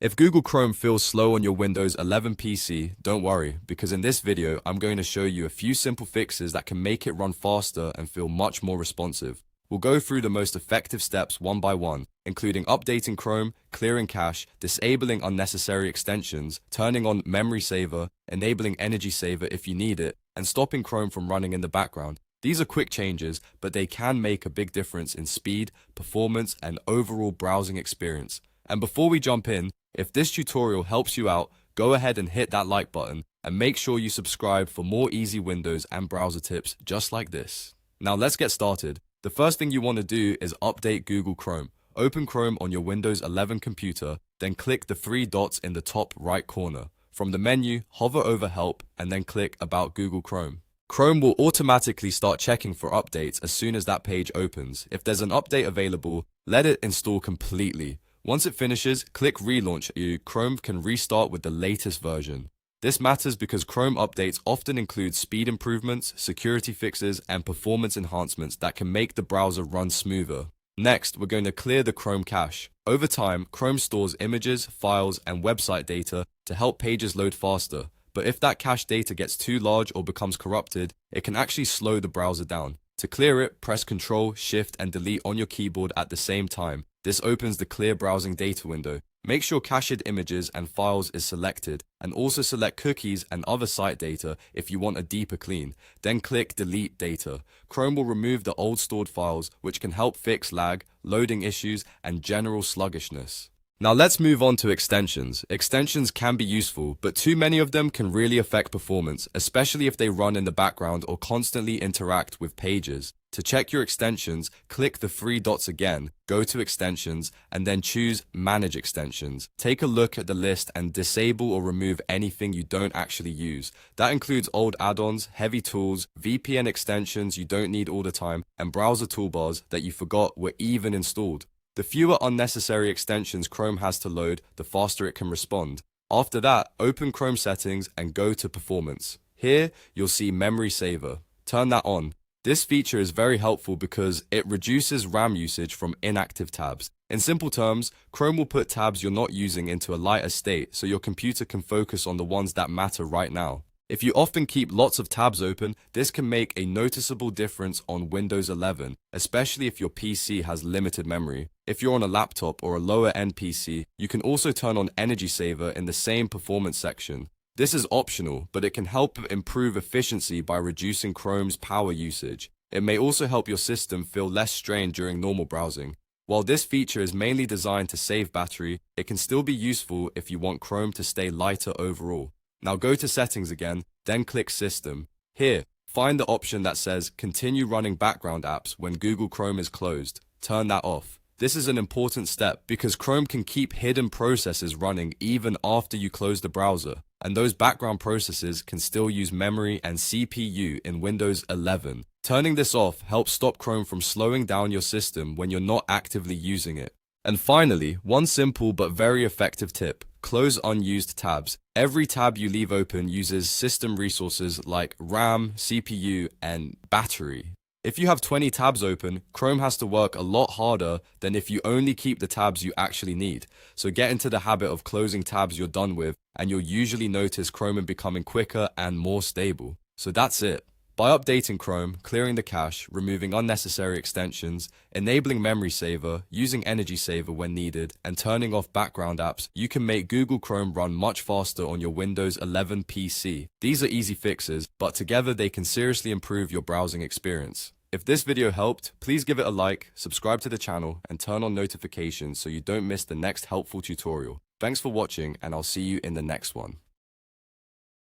If Google Chrome feels slow on your Windows 11 PC, don't worry, because in this video, I'm going to show you a few simple fixes that can make it run faster and feel much more responsive. We'll go through the most effective steps one by one, including updating Chrome, clearing cache, disabling unnecessary extensions, turning on Memory Saver, enabling Energy Saver if you need it, and stopping Chrome from running in the background. These are quick changes, but they can make a big difference in speed, performance, and overall browsing experience. And before we jump in, if this tutorial helps you out, go ahead and hit that like button and make sure you subscribe for more easy Windows and browser tips just like this. Now let's get started. The first thing you want to do is update Google Chrome. Open Chrome on your Windows 11 computer, then click the three dots in the top right corner. From the menu, hover over Help and then click About Google Chrome. Chrome will automatically start checking for updates as soon as that page opens. If there's an update available, let it install completely. Once it finishes, click Relaunch. Chrome can restart with the latest version. This matters because Chrome updates often include speed improvements, security fixes, and performance enhancements that can make the browser run smoother. Next, we're going to clear the Chrome cache. Over time, Chrome stores images, files, and website data to help pages load faster. But if that cache data gets too large or becomes corrupted, it can actually slow the browser down. To clear it, press Ctrl, Shift, and Delete on your keyboard at the same time. This opens the Clear Browsing Data window. Make sure Cached Images and Files is selected, and also select Cookies and other site data if you want a deeper clean. Then click Delete Data. Chrome will remove the old stored files, which can help fix lag, loading issues, and general sluggishness. Now let's move on to extensions. Extensions can be useful, but too many of them can really affect performance, especially if they run in the background or constantly interact with pages. To check your extensions, click the three dots again, go to Extensions, and then choose Manage Extensions. Take a look at the list and disable or remove anything you don't actually use. That includes old add-ons, heavy tools, VPN extensions you don't need all the time, and browser toolbars that you forgot were even installed. The fewer unnecessary extensions Chrome has to load, the faster it can respond. After that, open Chrome settings and go to Performance. Here, you'll see Memory Saver. Turn that on. This feature is very helpful because it reduces RAM usage from inactive tabs. In simple terms, Chrome will put tabs you're not using into a lighter state so your computer can focus on the ones that matter right now. If you often keep lots of tabs open, this can make a noticeable difference on Windows 11, especially if your PC has limited memory. If you're on a laptop or a lower-end PC, you can also turn on Energy Saver in the same performance section. This is optional, but it can help improve efficiency by reducing Chrome's power usage. It may also help your system feel less strained during normal browsing. While this feature is mainly designed to save battery, it can still be useful if you want Chrome to stay lighter overall. Now go to Settings again, then click System. Here, find the option that says Continue running background apps when Google Chrome is closed. Turn that off. This is an important step because Chrome can keep hidden processes running even after you close the browser, and those background processes can still use memory and CPU in Windows 11. Turning this off helps stop Chrome from slowing down your system when you're not actively using it. And finally, one simple but very effective tip. Close unused tabs. Every tab you leave open uses system resources like RAM, CPU, and battery. If you have 20 tabs open, Chrome has to work a lot harder than if you only keep the tabs you actually need. So get into the habit of closing tabs you're done with, and you'll usually notice Chrome becoming quicker and more stable. So that's it. By updating Chrome, clearing the cache, removing unnecessary extensions, enabling Memory Saver, using Energy Saver when needed, and turning off background apps, you can make Google Chrome run much faster on your Windows 11 PC. These are easy fixes, but together they can seriously improve your browsing experience. If this video helped, please give it a like, subscribe to the channel, and turn on notifications so you don't miss the next helpful tutorial. Thanks for watching, and I'll see you in the next one.